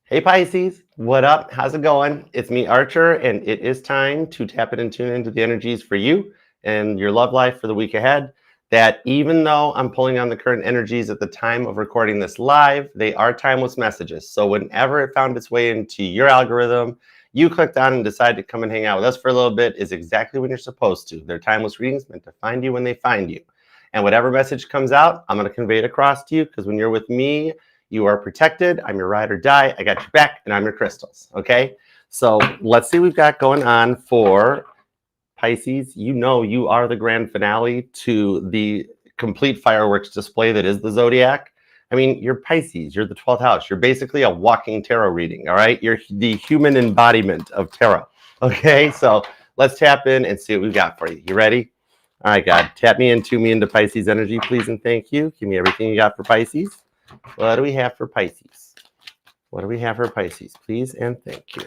Hey Pisces, what up? How's it going? It's me, Archer, and it is time to tap it and tune into the energies for you and your love life for the week ahead. That even though I'm pulling on the current energies at the time of recording this live, they are timeless messages. So whenever it found its way into your algorithm, you clicked on and decided to come and hang out with us for a little bit is exactly when you're supposed to. They're timeless readings meant to find you when they find you. And whatever message comes out, I'm going to convey it across to you because when you're with me, you are protected. I'm your ride or die. I got your back, and I'm your crystals. Okay. So let's see what we've got going on for Pisces. You know you are the grand finale to the complete fireworks display that is the Zodiac. I mean, you're Pisces. You're the 12th house. You're basically a walking tarot reading. All right. You're the human embodiment of tarot. Okay. So let's tap in and see what we've got for you. You ready? All right, God. Tap me into Pisces energy, please, and thank you. Give me everything you got for Pisces. What do we have for Pisces? What do we have for Pisces? Please and thank you.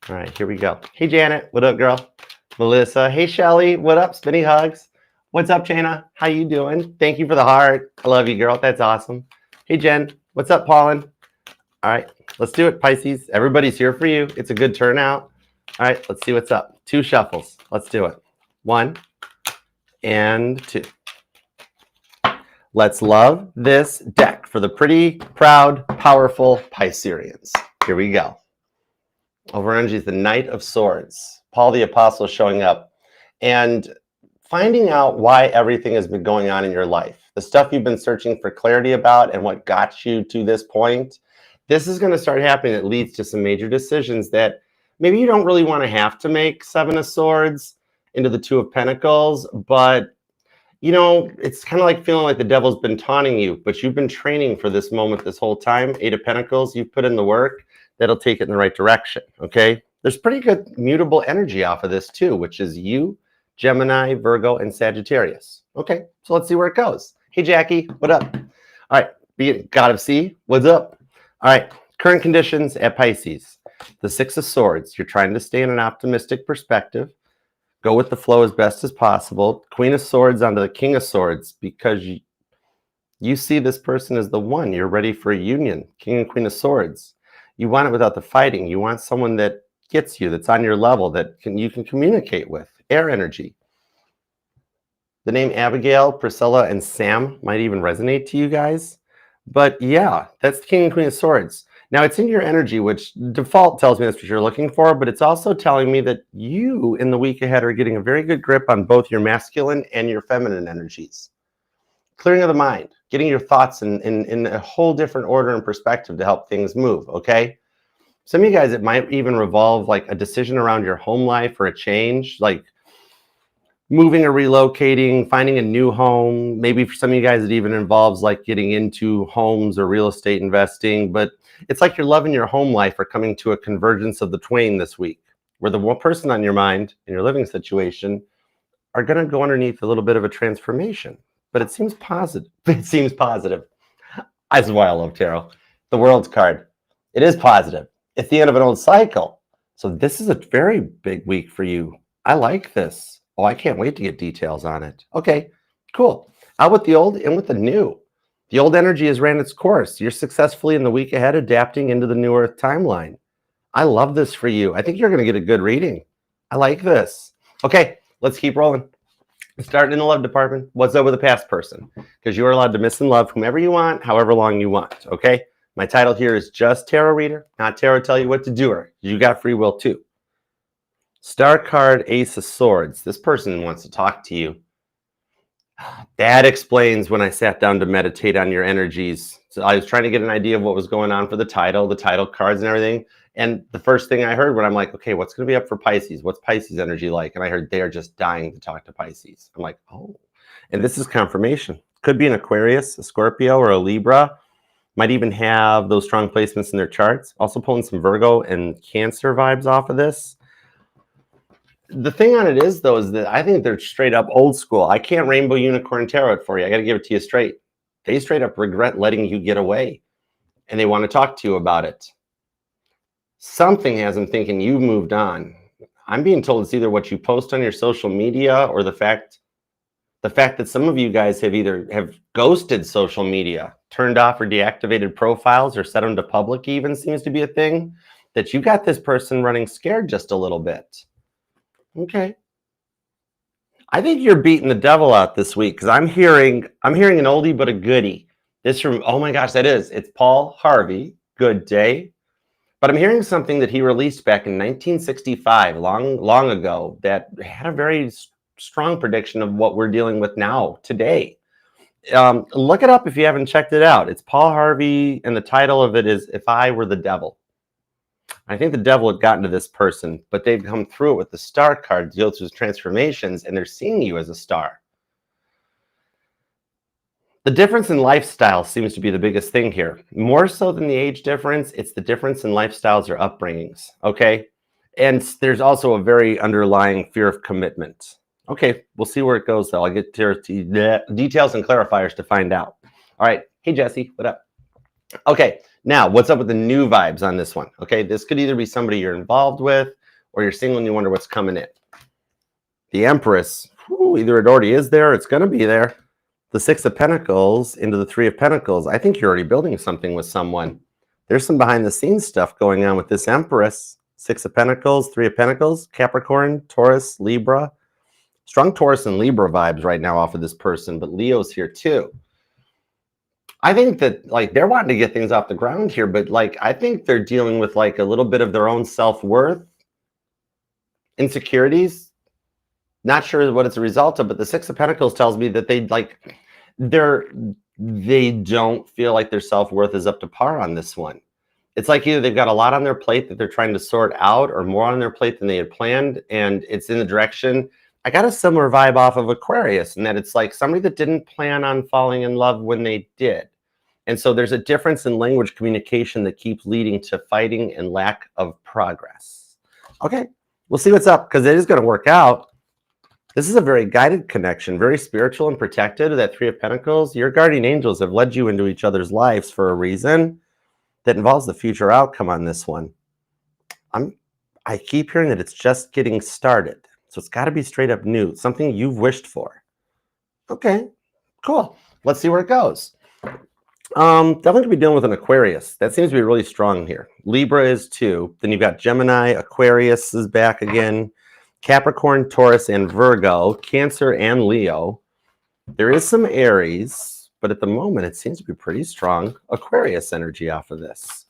All right, here we go. Hey, Janet. What up, girl? Melissa. Hey, Shelly. What up? Spinny hugs. What's up, Jana? How you doing? Thank you for the heart. I love you, girl. That's awesome. Hey, Jen. What's up, Paulin? All right, let's do it, Pisces. Everybody's here for you. It's a good turnout. All right, let's see what's up. 2 shuffles. Let's do it. 1 and 2. Let's love this deck for the pretty, proud, powerful Pisceans. Here we go. Over energy is the Knight of Swords. Paul the Apostle showing up and finding out why everything has been going on in your life. The stuff you've been searching for clarity about and what got you to this point. This is going to start happening that leads to some major decisions that maybe you don't really want to have to make. 7 of Swords into the 2 of Pentacles, but you know, it's kind of like feeling like the devil's been taunting you, but you've been training for this moment this whole time. 8 of Pentacles, you've put in the work. That'll take it in the right direction, okay? There's pretty good mutable energy off of this too, which is you, Gemini, Virgo, and Sagittarius. Okay, so let's see where it goes. Hey, Jackie, what up? All right, God of Sea, what's up? All right, current conditions at Pisces. The 6 of Swords, you're trying to stay in an optimistic perspective. Go with the flow as best as possible. Queen of Swords onto the King of Swords because you see this person as the one. You're ready for a union. King and Queen of Swords. You want it without the fighting. You want someone that gets you, that's on your level, that you can communicate with. Air energy. The name Abigail, Priscilla, and Sam might even resonate to you guys. But yeah, that's the King and Queen of Swords. Now, it's in your energy, which default tells me that's what you're looking for, but it's also telling me that you, in the week ahead, are getting a very good grip on both your masculine and your feminine energies. Clearing of the mind, getting your thoughts in a whole different order and perspective to help things move, okay? Some of you guys, it might even revolve like a decision around your home life or a change, like moving or relocating, finding a new home. Maybe for some of you guys, it even involves like getting into homes or real estate investing, but it's like your love and your home life are coming to a convergence of the twain this week, where the one person on your mind in your living situation are going to go underneath a little bit of a transformation. But it seems positive. It seems positive. That's why I love tarot. The World's card. It is positive. It's the end of an old cycle. So this is a very big week for you. I like this. Oh, I can't wait to get details on it. Okay, cool. Out with the old, in with the new. The old energy has ran its course. You're successfully in the week ahead adapting into the new Earth timeline. I love this for you. I think you're going to get a good reading. I like this. Okay, let's keep rolling. Starting in the love department. What's up with the past person? Because you are allowed to miss and love whomever you want, however long you want. Okay? My title here is just tarot reader, not tarot tell you what to do. You got free will too. Star card, Ace of Swords. This person wants to talk to you. That explains when I sat down to meditate on your energies. So I was trying to get an idea of what was going on for the title cards and everything. And the first thing I heard when I'm like, okay, what's going to be up for Pisces? What's Pisces energy like? And I heard they're just dying to talk to Pisces. I'm like, oh. And this is confirmation. Could be an Aquarius, a Scorpio, or a Libra. Might even have those strong placements in their charts. Also pulling some Virgo and Cancer vibes off of this. The thing on it is, though, is that I think they're straight up old school. I can't rainbow unicorn tarot it for you. I got to give it to you straight. They straight up regret letting you get away. And they want to talk to you about it. Something has them thinking you moved on. I'm being told it's either what you post on your social media or the fact The fact that some of you guys have ghosted social media, turned off or deactivated profiles or set them to public even seems to be a thing, that you got this person running scared just a little bit. Okay. I think you're beating the devil out this week because I'm hearing an oldie but a goodie. This from, oh my gosh, it's Paul Harvey, Good Day. But I'm hearing something that he released back in 1965, long ago, that had a very strong prediction of what we're dealing with now, today. Look it up if you haven't checked it out. It's Paul Harvey, and the title of it is If I Were the Devil. I think the devil had gotten to this person, but they've come through it with the star card to go through transformations, and they're seeing you as a star. The difference in lifestyle seems to be the biggest thing here. More so than the age difference, it's the difference in lifestyles or upbringings, okay? And there's also a very underlying fear of commitment. Okay, we'll see where it goes, though. I'll get to details and clarifiers to find out. All right. Hey, Jesse, what up? Okay, now, what's up with the new vibes on this one? Okay, this could either be somebody you're involved with or you're single and you wonder what's coming in. The Empress, either it already is there or it's going to be there. The Six of Pentacles into the Three of Pentacles. I think you're already building something with someone. There's some behind-the-scenes stuff going on with this Empress. Six of Pentacles, Three of Pentacles, Capricorn, Taurus, Libra. Strong Taurus and Libra vibes right now off of this person, but Leo's here too. I think that like they're wanting to get things off the ground here, but like I think they're dealing with like a little bit of their own self-worth, insecurities. Not sure what it's a result of, but the Six of Pentacles tells me that they don't feel like their self-worth is up to par on this one. It's like either they've got a lot on their plate that they're trying to sort out or more on their plate than they had planned, and it's in the direction. I got a similar vibe off of Aquarius in that it's like somebody that didn't plan on falling in love when they did. And so there's a difference in language communication that keeps leading to fighting and lack of progress. Okay, we'll see what's up because it is going to work out. This is a very guided connection, very spiritual and protected. That Three of Pentacles, your guardian angels have led you into each other's lives for a reason that involves the future outcome on this one. I keep hearing that it's just getting started. So it's got to be straight up new, something you've wished for. Okay, cool. Let's see where it goes. Definitely going to be dealing with an Aquarius. That seems to be really strong here. Libra is too. Then you've got Gemini, Aquarius is back again. Capricorn, Taurus, and Virgo, Cancer, and Leo. There is some Aries, but at the moment it seems to be pretty strong Aquarius energy off of this.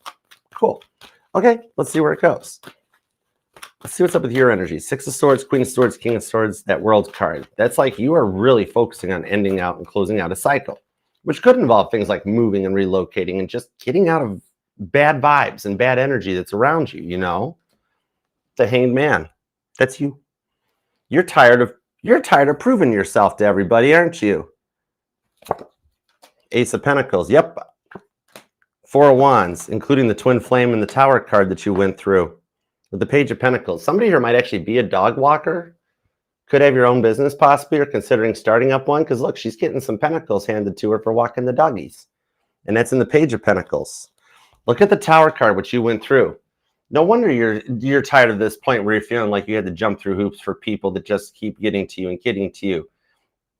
Cool. Okay, let's see where it goes. Let's see what's up with your energy. Six of Swords, Queen of Swords, King of Swords, that World card. That's like you are really focusing on ending out and closing out a cycle, which could involve things like moving and relocating and just getting out of bad vibes and bad energy that's around you, you know? The Hanged Man. That's you. You're tired of proving yourself to everybody, aren't you? Ace of Pentacles. Yep. Four of Wands, including the Twin Flame and the Tower card that you went through. With the Page of Pentacles. Somebody here might actually be a dog walker. Could have your own business possibly or considering starting up one. Because look, she's getting some pentacles handed to her for walking the doggies. And that's in the Page of Pentacles. Look at the Tower card, which you went through. No wonder you're tired of this point where you're feeling like you had to jump through hoops for people that just keep getting to you and getting to you.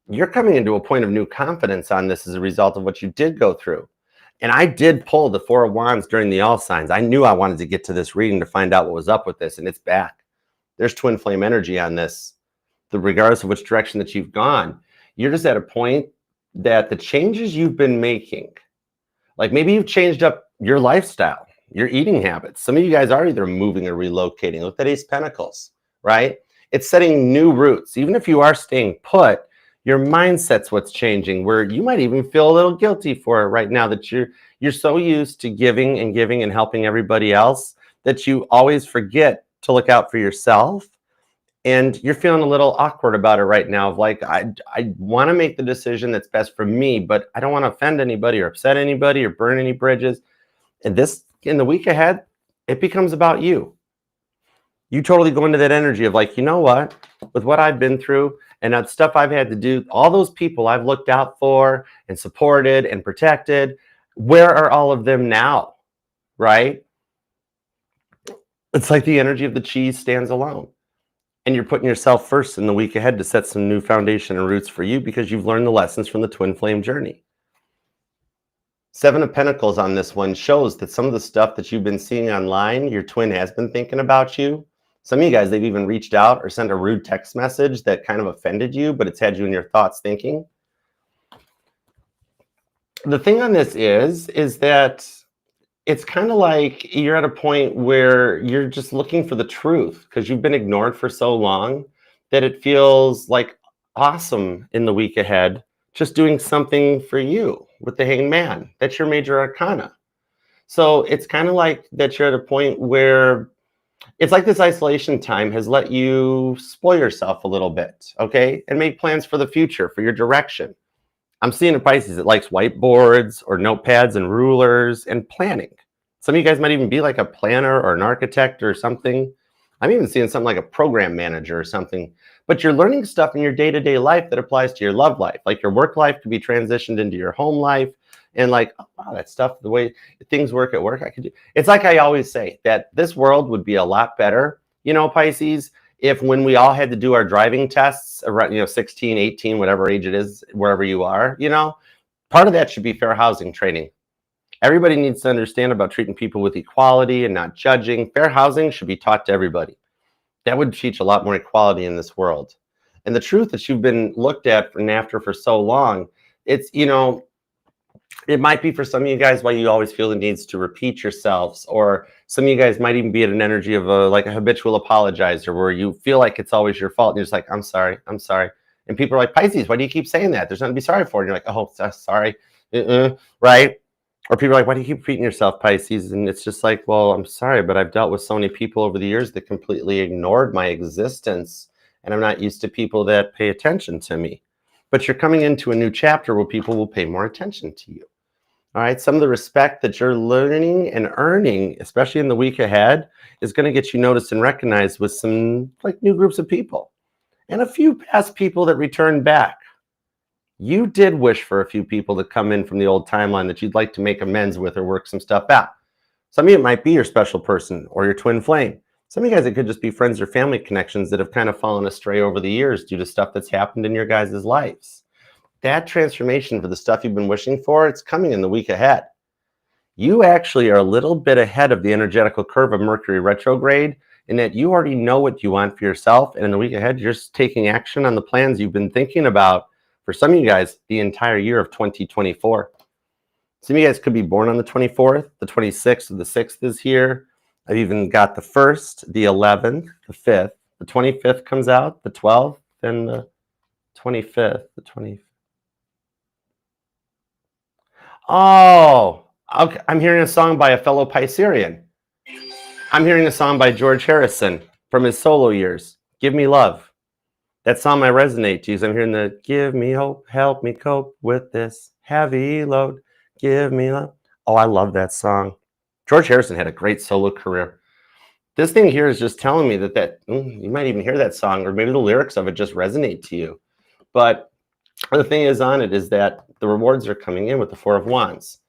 You're coming into a point of new confidence on this as a result of what you did go through. And I did pull the Four of Wands during the All Signs. I knew I wanted to get to this reading to find out what was up with this, and it's back. There's Twin Flame energy on this. Regardless of which direction that you've gone, you're just at a point that the changes you've been making, like maybe you've changed up your lifestyle, your eating habits. Some of you guys are either moving or relocating. Look at Ace of Pentacles, right? It's setting new roots. Even if you are staying put, your mindset's what's changing, where you might even feel a little guilty for it right now that you're so used to giving and helping everybody else that you always forget to look out for yourself. And you're feeling a little awkward about it right now of like, I want to make the decision that's best for me, but I don't want to offend anybody or upset anybody or burn any bridges. And this, in the week ahead, it becomes about you. You totally go into that energy of like, you know what, with what I've been through and that stuff I've had to do, all those people I've looked out for and supported and protected, where are all of them now, right? It's like the energy of the cheese stands alone. And you're putting yourself first in the week ahead to set some new foundation and roots for you because you've learned the lessons from the twin flame journey. Seven of Pentacles on this one shows that some of the stuff that you've been seeing online, your twin has been thinking about you. Some of you guys, they've even reached out or sent a rude text message that kind of offended you, but it's had you in your thoughts thinking. The thing on this is that it's kind of like you're at a point where you're just looking for the truth because you've been ignored for so long that it feels like awesome in the week ahead, just doing something for you with the Hanged Man. That's your major arcana. So it's kind of like that you're at a point where it's like this isolation time has let you spoil yourself a little bit, okay? And make plans for the future, for your direction. I'm seeing a Pisces that likes whiteboards or notepads and rulers and planning. Some of you guys might even be like a planner or an architect or something. I'm even seeing something like a program manager or something. But you're learning stuff in your day-to-day life that applies to your love life. Like your work life could be transitioned into your home life. And like, oh, wow, that stuff, the way things work at work, I could do. It's like I always say that this world would be a lot better, you know, Pisces, if when we all had to do our driving tests around, 16, 18, whatever age it is, wherever you are, part of that should be fair housing training. Everybody needs to understand about treating people with equality and not judging. Fair housing should be taught to everybody. That would teach a lot more equality in this world. And the truth that you've been looked at and after for so long, it's, it might be for some of you guys why you always feel the needs to repeat yourselves, or some of you guys might even be at an energy of a habitual apologizer where you feel like it's always your fault and you're just like, I'm sorry. And people are like, Pisces, why do you keep saying that? There's nothing to be sorry for. And you're like, oh, sorry. Right? Or people are like, why do you keep repeating yourself, Pisces? And it's just like, well, I'm sorry, but I've dealt with so many people over the years that completely ignored my existence. And I'm not used to people that pay attention to me. But you're coming into a new chapter where people will pay more attention to you. All right, some of the respect that you're learning and earning, especially in the week ahead, is going to get you noticed and recognized with some new groups of people and a few past people that return back. You did wish for a few people to come in from the old timeline that you'd like to make amends with or work some stuff out. Some of you, it might be your special person or your twin flame. Some of you guys, it could just be friends or family connections that have kind of fallen astray over the years due to stuff that's happened in your guys' lives. That transformation for the stuff you've been wishing for, it's coming in the week ahead. You actually are a little bit ahead of the energetical curve of Mercury retrograde in that you already know what you want for yourself. And in the week ahead, you're just taking action on the plans you've been thinking about for some of you guys the entire year of 2024. Some of you guys could be born on the 24th, the 26th, or the 6th is here. I've even got the 1st, the 11th, the 5th, the 25th comes out, the 12th, and the 25th, the 25th. Oh, okay. I'm hearing a song by a fellow Piscean. I'm hearing a song by George Harrison from his solo years, Give Me Love. That song might resonate to you. So I'm hearing the give me hope, help me cope with this heavy load, give me love. Oh, I love that song. George Harrison had a great solo career. This thing here is just telling me that you might even hear that song, or maybe the lyrics of it just resonate to you. But the thing is on it is that the rewards are coming in with the Four of Wands.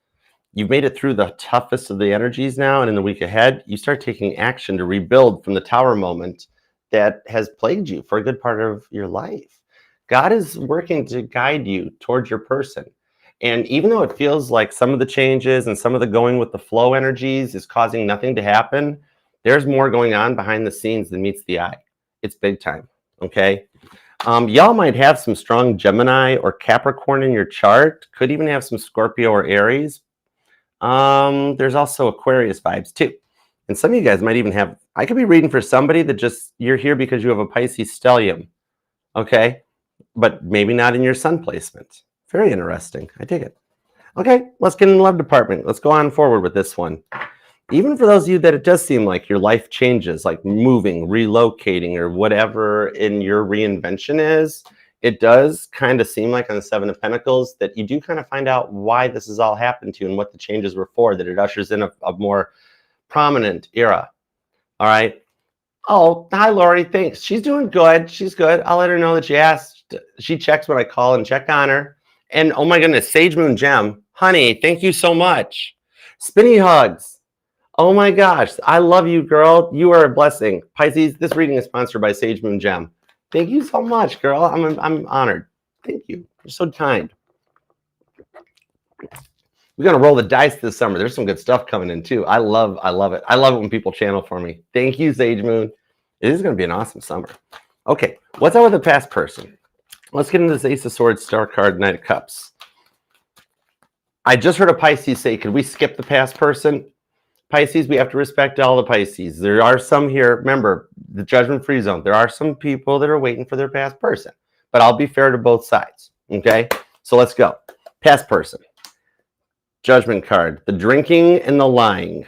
You've made it through the toughest of the energies now, and in the week ahead, you start taking action to rebuild from the tower moment that has plagued you for a good part of your life. God is working to guide you towards your person. And even though it feels like some of the changes and some of the going with the flow energies is causing nothing to happen, there's more going on behind the scenes than meets the eye. It's big time, okay? Y'all might have some strong Gemini or Capricorn in your chart. Could even have some Scorpio or Aries. There's also Aquarius vibes too. And some of you guys might even have, I could be reading for somebody that just, you're here because you have a Pisces stellium, okay? But maybe not in your sun placement. Very interesting. I dig it. Okay, let's get in the love department. Let's go on forward with this one. Even for those of you that it does seem like your life changes, like moving, relocating, or whatever in your reinvention is, it does kind of seem like on the Seven of Pentacles that you do kind of find out why this has all happened to you and what the changes were for, that it ushers in a more prominent era. All right. Oh, hi, Lori. Thanks. She's doing good. She's good. I'll let her know that you asked. She checks when I call and check on her. And oh my goodness, Sage Moon Gem. Honey, thank you so much. Spinny hugs. Oh my gosh, I love you, girl. You are a blessing. Pisces, this reading is sponsored by Sage Moon Gem. Thank you so much, girl. I'm honored. Thank you. You're so kind. We're gonna roll the dice this summer. There's some good stuff coming in too. I love it. I love it when people channel for me. Thank you, Sage Moon. It is gonna be an awesome summer. Okay, what's up with the past person? Let's get into this Ace of Swords, Star card, Knight of Cups. I just heard a Pisces say, could we skip the past person? Pisces, we have to respect all the Pisces. There are some here, remember, the judgment-free zone. There are some people that are waiting for their past person. But I'll be fair to both sides, okay? So let's go. Past person. Judgment card. The drinking and the lying.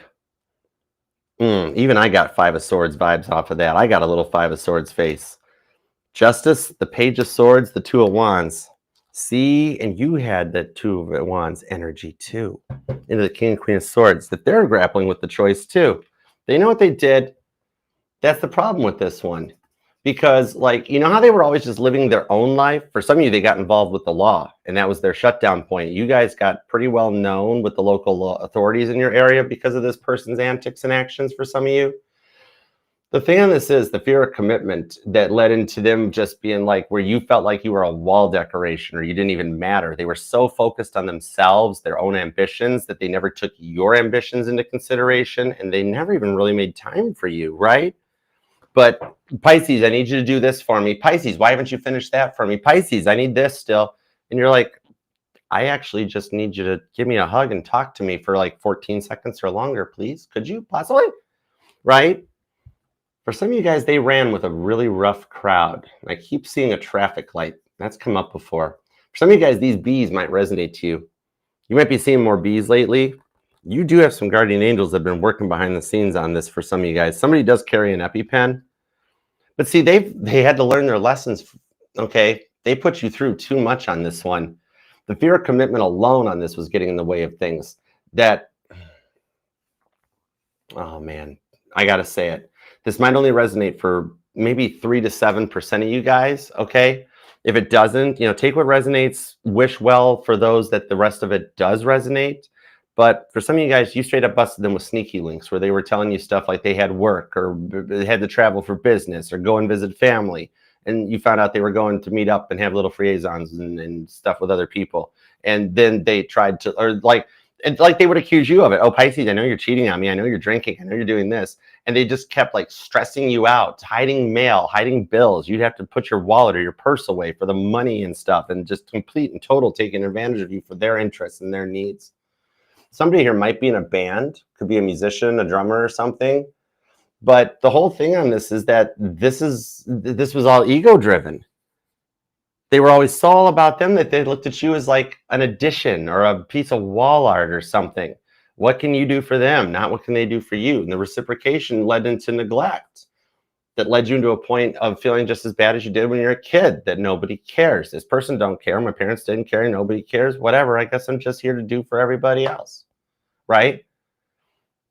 Even I got Five of Swords vibes off of that. I got a little Five of Swords face. Justice, the Page of Swords, the Two of Wands. See, and you had that Two of Wands energy too. Into the King and Queen of Swords, that they're grappling with the choice too. They know what they did. That's the problem with this one. Because, like, you know how they were always just living their own life? For some of you, they got involved with the law, and that was their shutdown point. You guys got pretty well known with the local law authorities in your area because of this person's antics and actions for some of you. The thing on this is the fear of commitment that led into them just being like where you felt like you were a wall decoration or you didn't even matter. They were so focused on themselves, their own ambitions, that they never took your ambitions into consideration, and they never even really made time for you, right? But Pisces, I need you to do this for me. Pisces, why haven't you finished that for me? Pisces, I need this still. And you're like, I actually just need you to give me a hug and talk to me for like 14 seconds or longer, please. Could you possibly? Right? For some of you guys, they ran with a really rough crowd. I keep seeing a traffic light. That's come up before. For some of you guys, these bees might resonate to you. You might be seeing more bees lately. You do have some guardian angels that have been working behind the scenes on this for some of you guys. Somebody does carry an EpiPen. But see, they had to learn their lessons, okay? They put you through too much on this one. The fear of commitment alone on this was getting in the way of things. That, oh man, I gotta say it. This might only resonate for maybe 3 to 7% of you guys, okay? If it doesn't, you know, take what resonates, wish well for those that the rest of it does resonate. But for some of you guys, you straight up busted them with sneaky links where they were telling you stuff like they had work or they had to travel for business or go and visit family. And you found out they were going to meet up and have little liaisons and stuff with other people. And then they tried to, or like they would accuse you of it. Oh, Pisces, I know you're cheating on me. I know you're drinking. I know you're doing this. And they just kept like stressing you out, hiding mail, hiding bills. You'd have to put your wallet or your purse away for the money and stuff, and just complete and total taking advantage of you for their interests and their needs. Somebody here might be in a band, could be a musician, a drummer or something. But the whole thing on this is that this was all ego driven. They were always so all about them that they looked at you as like an addition or a piece of wall art or something. What can you do for them? Not what can they do for you? And the reciprocation led into neglect that led you into a point of feeling just as bad as you did when you're a kid, that nobody cares. This person don't care. My parents didn't care. Nobody cares. Whatever. I guess I'm just here to do for everybody else. Right?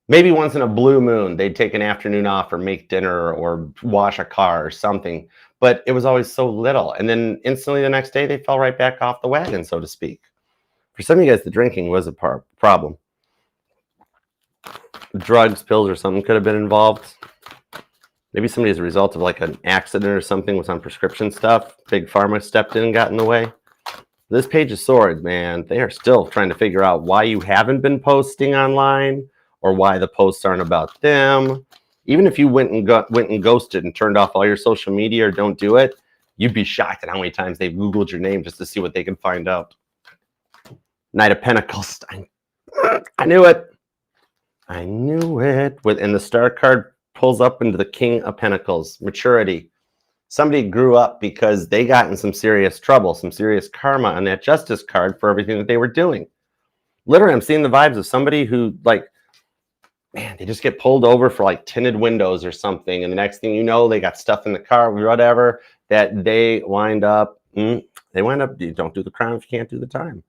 Maybe once in a blue moon, they'd take an afternoon off or make dinner or wash a car or something. But it was always so little. And then instantly the next day, they fell right back off the wagon, so to speak. For some of you guys, the drinking was a problem. Drugs, pills, or something could have been involved. Maybe somebody as a result of like an accident or something was on prescription stuff. Big Pharma stepped in and got in the way. This Page of Swords, man, they are still trying to figure out why you haven't been posting online or why the posts aren't about them. Even if you went and ghosted and turned off all your social media or don't do it, you'd be shocked at how many times they've Googled your name just to see what they can find out. Knight of Pentacles. I knew it. I knew it. And the Star card pulls up into the King of Pentacles. Maturity. Somebody grew up because they got in some serious trouble, some serious karma on that Justice card for everything that they were doing. Literally, I'm seeing the vibes of somebody who, like, man, they just get pulled over for like tinted windows or something. And the next thing you know, they got stuff in the car, whatever, that they wind up, you don't do the crime if you can't do the time.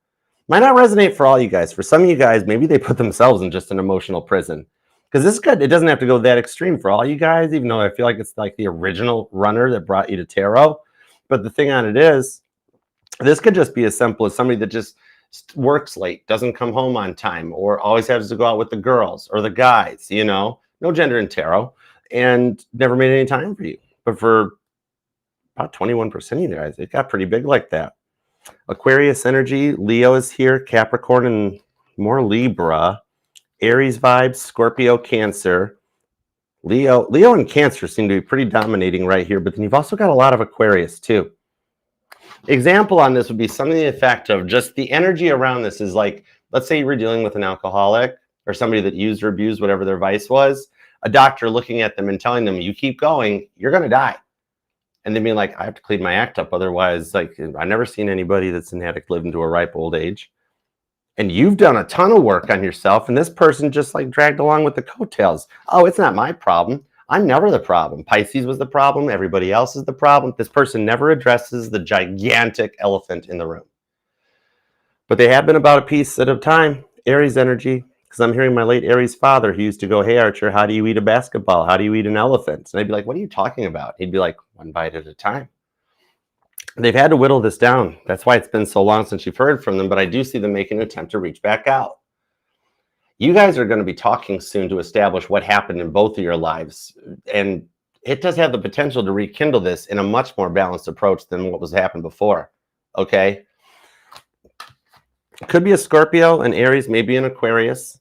Might not resonate for all you guys. For some of you guys, maybe they put themselves in just an emotional prison. Because this is good. It doesn't have to go that extreme for all you guys, even though I feel like it's like the original runner that brought you to tarot. But the thing on it is, this could just be as simple as somebody that just works late, doesn't come home on time, or always has to go out with the girls or the guys, you know, no gender in tarot, and never made any time for you. But for about 21% of you guys, it got pretty big like that. Aquarius energy, Leo is here, Capricorn and more Libra, Aries vibes, Scorpio, Cancer. Leo and Cancer seem to be pretty dominating right here, but then you've also got a lot of Aquarius too. Example on this would be something to the effect of just the energy around this is like, let's say you were dealing with an alcoholic or somebody that used or abused whatever their vice was, a doctor looking at them and telling them, you keep going, you're going to die. And then being like, I have to clean my act up. Otherwise, like, I've never seen anybody that's an addict live into a ripe old age. And you've done a ton of work on yourself. And this person just like dragged along with the coattails. Oh, it's not my problem. I'm never the problem. Pisces was the problem. Everybody else is the problem. This person never addresses the gigantic elephant in the room. But they have been about a piece at a time. Aries energy. Because I'm hearing my late Aries father, he used to go, hey, Archer, how do you eat a basketball? How do you eat an elephant? And I'd be like, what are you talking about? He'd be like, one bite at a time. They've had to whittle this down. That's why it's been so long since you've heard from them. But I do see them making an attempt to reach back out. You guys are going to be talking soon to establish what happened in both of your lives. And it does have the potential to rekindle this in a much more balanced approach than what was happened before. Okay? Could be a Scorpio, an Aries, maybe an Aquarius,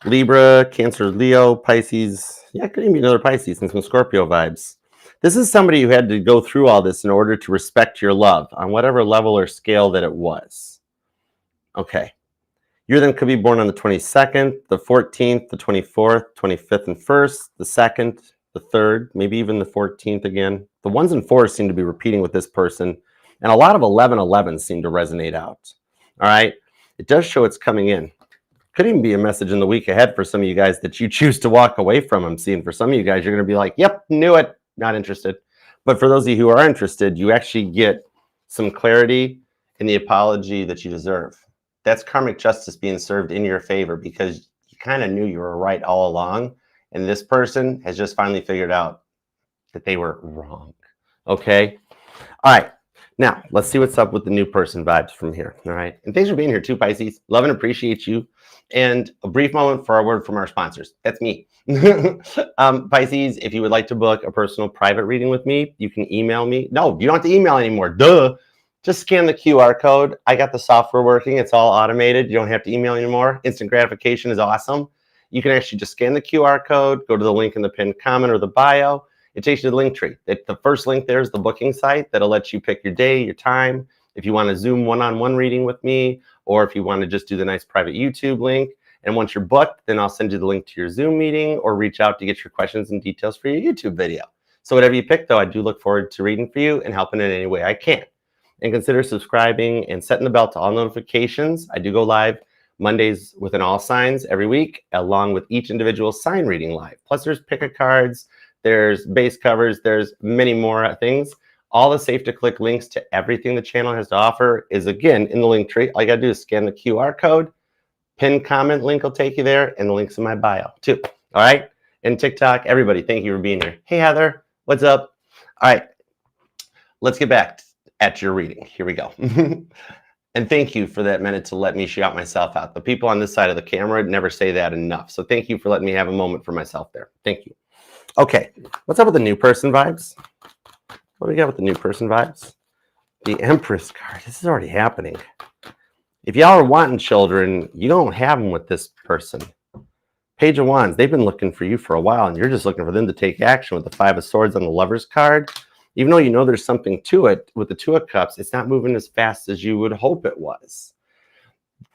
Libra, Cancer, Leo, Pisces. Yeah, it could even be another Pisces and some Scorpio vibes. This is somebody who had to go through all this in order to respect your love on whatever level or scale that it was. Okay. You then could be born on the 22nd, the 14th, the 24th, 25th, and 1st, the 2nd, the 3rd, maybe even the 14th again. The 1s and 4s seem to be repeating with this person, and a lot of 11-11s seem to resonate out. All right? It does show it's coming in. Could even be a message in the week ahead for some of you guys that you choose to walk away from. I'm seeing for some of you guys, you're going to be like, yep, knew it, not interested. But for those of you who are interested, you actually get some clarity in the apology that you deserve. That's karmic justice being served in your favor because you kind of knew you were right all along. And this person has just finally figured out that they were wrong. Okay? All right. Now, let's see what's up with the new person vibes from here. All right. And thanks for being here too, Pisces. Love and appreciate you. And a brief moment for a word from our sponsors. That's me. Pisces, if you would like to book a personal private reading with me, you can email me. No, you don't have to email anymore. Duh. Just scan the QR code. I got the software working. It's all automated. You don't have to email anymore. Instant gratification is awesome. You can actually just scan the QR code, go to the link in the pinned comment or the bio. It takes you to the link tree. The first link there is the booking site that'll let you pick your day, your time. If you want to Zoom one-on-one reading with me, or if you want to just do the nice private YouTube link. And once you're booked, then I'll send you the link to your Zoom meeting or reach out to get your questions and details for your YouTube video. So whatever you pick, though, I do look forward to reading for you and helping in any way I can. And consider subscribing and setting the bell to all notifications. I do go live Mondays with an all signs every week, along with each individual sign reading live. Plus, there's pick-a-cards, there's base covers, there's many more things. All the safe-to-click links to everything the channel has to offer is, again, in the link tree. All you got to do is scan the QR code, pin comment link will take you there, and the link's in my bio, too. All right? And TikTok, everybody, thank you for being here. Hey, Heather, what's up? All right, let's get back at your reading. Here we go. And thank you for that minute to let me shout myself out. The people on this side of the camera never say that enough. So thank you for letting me have a moment for myself there. Thank you. Okay, what's up with the new person vibes? What do we got with the new person vibes? The Empress card. This is already happening. If y'all are wanting children, you don't have them with this person. Page of Wands. They've been looking for you for a while, and you're just looking for them to take action with the Five of Swords on the Lover's card. Even though you know there's something to it, with the Two of Cups, it's not moving as fast as you would hope it was.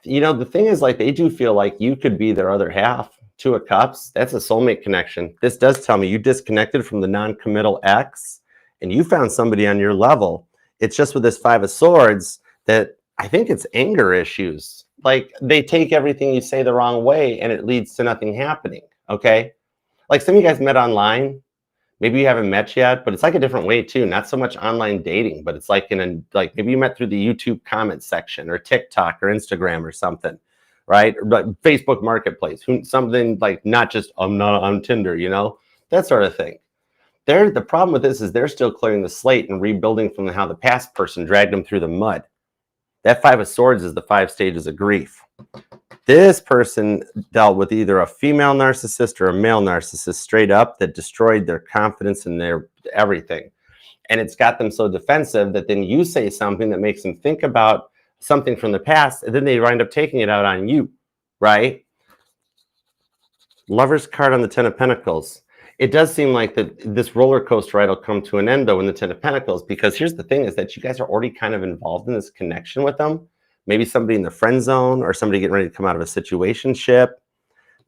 You know, the thing is, like, they do feel like you could be their other half. Two of Cups, that's a soulmate connection. This does tell me you disconnected from the non-committal ex, and you found somebody on your level. It's just with this Five of Swords that I think it's anger issues. Like, they take everything you say the wrong way, and it leads to nothing happening, okay? Like, some of you guys met online. Maybe you haven't met yet, but it's like a different way too. Not so much online dating, but it's like like maybe you met through the YouTube comment section or TikTok or Instagram or something, right? But Facebook Marketplace, something like not just I'm not on Tinder, you know, that sort of thing. The problem with this is they're still clearing the slate and rebuilding from how the past person dragged them through the mud. That 5 of Swords is the 5 stages of grief. This person dealt with either a female narcissist or a male narcissist straight up that destroyed their confidence and their everything. And it's got them so defensive that then you say something that makes them think about something from the past, and then they wind up taking it out on you, right? Lover's card on the 10 of Pentacles. It does seem like that this roller coaster ride will come to an end, though, in the 10 of Pentacles, because here's the thing is that you guys are already kind of involved in this connection with them. Maybe somebody in the friend zone or somebody getting ready to come out of a situationship.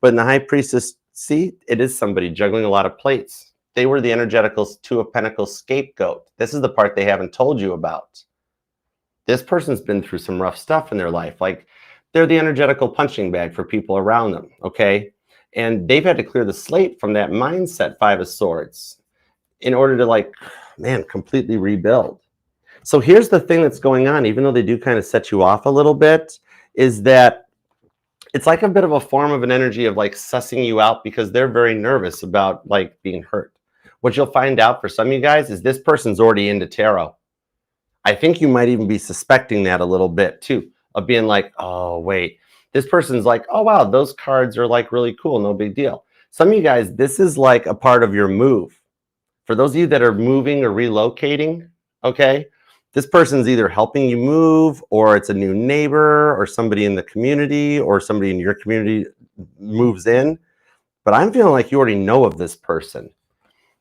But in the High Priestess, see, it is somebody juggling a lot of plates. They were the energetical 2 of Pentacles scapegoat. This is the part they haven't told you about. This person's been through some rough stuff in their life. Like, they're the energetical punching bag for people around them, okay? And they've had to clear the slate from that mindset, 5 of Swords, in order to, like, man, completely rebuild. So here's the thing that's going on, even though they do kind of set you off a little bit, is that it's like a bit of a form of an energy of like sussing you out because they're very nervous about like being hurt. What you'll find out for some of you guys is this person's already into tarot. I think you might even be suspecting that a little bit too, of being like, oh, wait, this person's like, oh, wow, those cards are like really cool. No big deal. Some of you guys, this is like a part of your move. For those of you that are moving or relocating, okay, this person's either helping you move, or it's a new neighbor or somebody in the community or somebody in your community moves in. But I'm feeling like you already know of this person.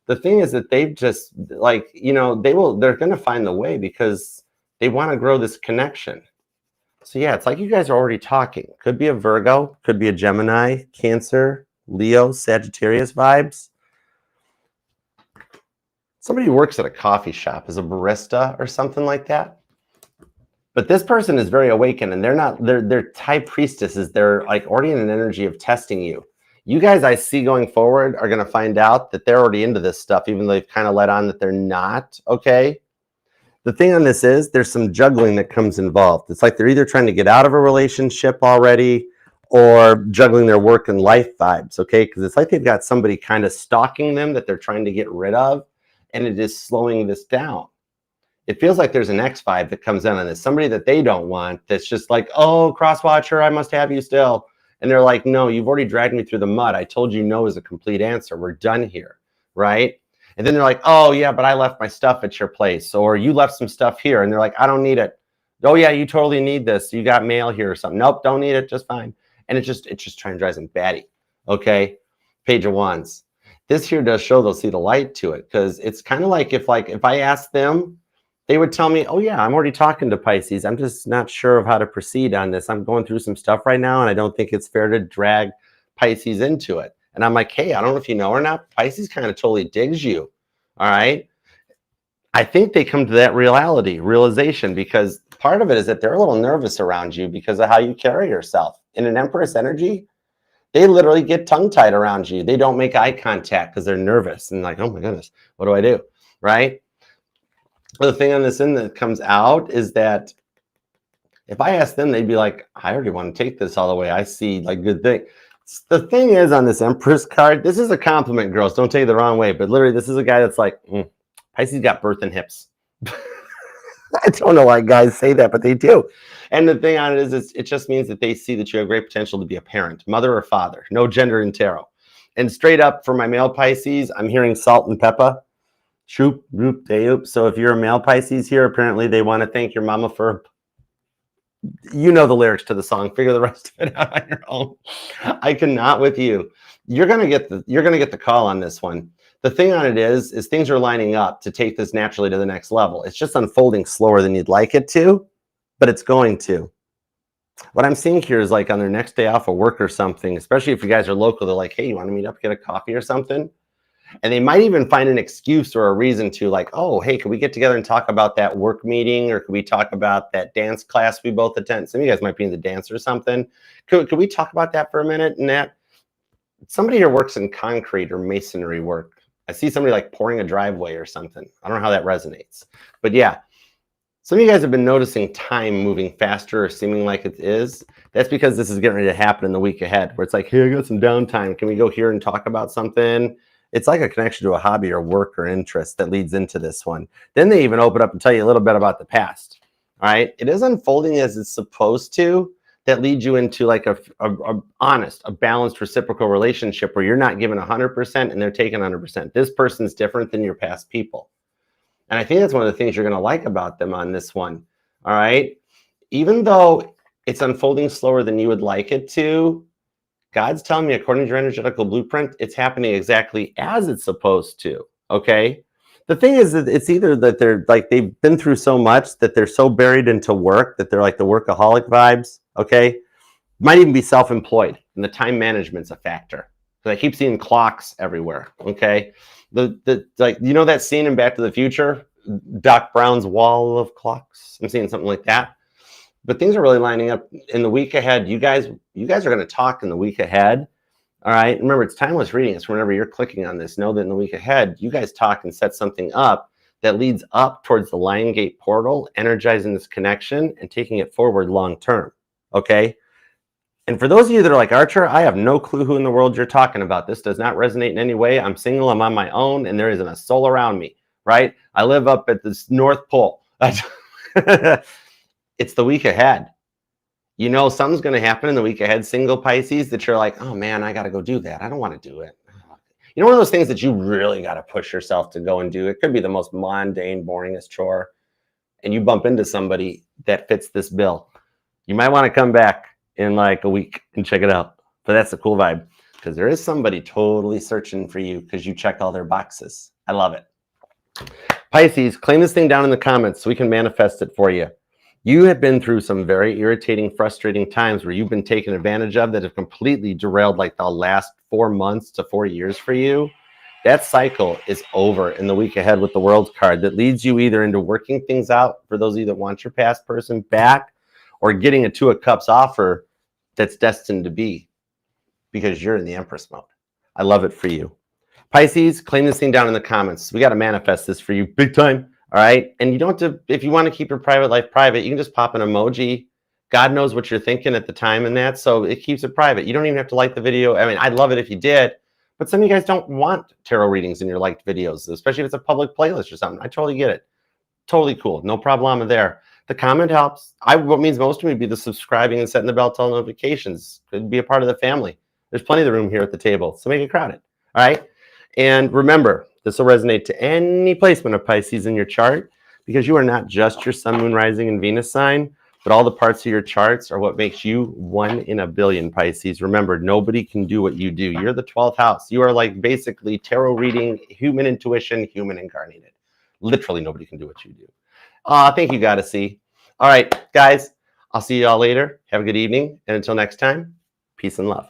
The thing is that they've just like, you know, they're going to find the way because they want to grow this connection. So yeah, it's like you guys are already talking. Could be a Virgo, could be a Gemini, Cancer, Leo, Sagittarius vibes. Somebody who works at a coffee shop is a barista or something like that. But this person is very awakened, and they're High Priestesses. They're like already in an energy of testing you. You guys I see going forward are going to find out that they're already into this stuff, even though they've kind of let on that they're not, okay? The thing on this is there's some juggling that comes involved. It's like they're either trying to get out of a relationship already or juggling their work and life vibes, okay? Because it's like they've got somebody kind of stalking them that they're trying to get rid of, and it is slowing this down. It feels like there's an X vibe that comes in on this, somebody that they don't want, that's just like, oh, cross-watcher, I must have you still. And they're like, no, you've already dragged me through the mud. I told you no is a complete answer. We're done here, right? And then they're like, oh, yeah, but I left my stuff at your place. Or you left some stuff here. And they're like, I don't need it. Oh, yeah, you totally need this. You got mail here or something. Nope, don't need it. Just fine. And it just trying to drive them batty, okay? Page of Wands. This here does show they'll see the light to it, because it's kind of like if I asked them, they would tell me, oh, yeah, I'm already talking to Pisces. I'm just not sure of how to proceed on this. I'm going through some stuff right now, and I don't think it's fair to drag Pisces into it. And I'm like, hey, I don't know if you know or not, Pisces kind of totally digs you, all right? I think they come to that realization, because part of it is that they're a little nervous around you because of how you carry yourself. In an Empress energy, they literally get tongue-tied around you. They don't make eye contact because they're nervous and like, oh, my goodness, what do I do, right? The thing on this end that comes out is that if I ask them, they'd be like, I already want to take this all the way. I see like good thing. The thing is on this Empress card, this is a compliment, girls. Don't take it the wrong way. But literally, this is a guy that's like, Pisces got birth and hips. I don't know why guys say that, but they do. And the thing on it is it just means that they see that you have great potential to be a parent, mother or father. No gender in tarot. And straight up for my male Pisces, I'm hearing salt and pepper. Shoop, doop, day-oop. So if you're a male Pisces here, apparently they want to thank your mama for, you know the lyrics to the song. Figure the rest of it out on your own. I cannot with you. You're gonna get the call on this one. The thing on it is things are lining up to take this naturally to the next level. It's just unfolding slower than you'd like it to, but it's going to. What I'm seeing here is like on their next day off of work or something, especially if you guys are local, they're like, hey, you want to meet up, get a coffee or something? And they might even find an excuse or a reason to like, oh, hey, can we get together and talk about that work meeting? Or can we talk about that dance class we both attend? Some of you guys might be in the dance or something. Could we talk about that for a minute? And that somebody here works in concrete or masonry work. I see somebody like pouring a driveway or something. I don't know how that resonates. But yeah, some of you guys have been noticing time moving faster or seeming like it is. That's because this is getting ready to happen in the week ahead, where it's like, hey, I got some downtime. Can we go here and talk about something? It's like a connection to a hobby or work or interest that leads into this one. Then they even open up and tell you a little bit about the past. all right? It is unfolding as it's supposed to. That leads you into like a honest, a balanced reciprocal relationship where you're not giving 100% and they're taking 100%. This person's different than your past people. And I think that's one of the things you're going to like about them on this one. All right. Even though it's unfolding slower than you would like it to, God's telling me, according to your energetical blueprint, it's happening exactly as it's supposed to. Okay. The thing is that it's either that they're like, they've been through so much that they're so buried into work that they're like the workaholic vibes. Okay. Might even be self-employed and the time management's a factor. So I keep seeing clocks everywhere. Okay. Like, you know, that scene in Back to the Future, Doc Brown's wall of clocks. I'm seeing something like that. But things are really lining up in the week ahead. You guys are going to talk in the week ahead. All right. Remember, it's timeless reading. It's whenever you're clicking on this, know that in the week ahead, you guys talk and set something up that leads up towards the Lion Gate portal, energizing this connection and taking it forward long term. Okay. And for those of you that are like, Archer, I have no clue who in the world you're talking about. This does not resonate in any way. I'm single. I'm on my own. And there isn't a soul around me. Right. I live up at this North Pole. It's the week ahead. You know, something's going to happen in the week ahead, single Pisces, that you're like, oh man, I got to go do that. I don't want to do it. You know, one of those things that you really got to push yourself to go and do. It could be the most mundane, boringest chore. And you bump into somebody that fits this bill. You might want to come back in like a week and check it out. But that's a cool vibe because there is somebody totally searching for you because you check all their boxes. I love it. Pisces, claim this thing down in the comments so we can manifest it for you. You have been through some very irritating, frustrating times where you've been taken advantage of that have completely derailed like the last 4 months to 4 years for you. That cycle is over in the week ahead with the World card that leads you either into working things out for those of you that want your past person back or getting a Two of Cups offer that's destined to be because you're in the Empress mode. I love it for you. Pisces, claim this thing down in the comments. We got to manifest this for you big time. All right. And you don't have to, if you want to keep your private life private, you can just pop an emoji. God knows what you're thinking at the time and that. So it keeps it private. You don't even have to like the video. I mean, I'd love it if you did, but some of you guys don't want tarot readings in your liked videos, especially if it's a public playlist or something. I totally get it. Totally cool. No problema there. The comment helps. What means most to me would be the subscribing and setting the bell to all notifications. Could be a part of the family. There's plenty of the room here at the table. So make it crowded. All right. And remember, this will resonate to any placement of Pisces in your chart because you are not just your sun, moon, rising, and Venus sign, but all the parts of your charts are what makes you 1 in a billion, Pisces. Remember, nobody can do what you do. You're the 12th house. You are like basically tarot reading, human intuition, human incarnated. Literally nobody can do what you do. Thank you, Goddessy. All right, guys, I'll see you all later. Have a good evening. And until next time, peace and love.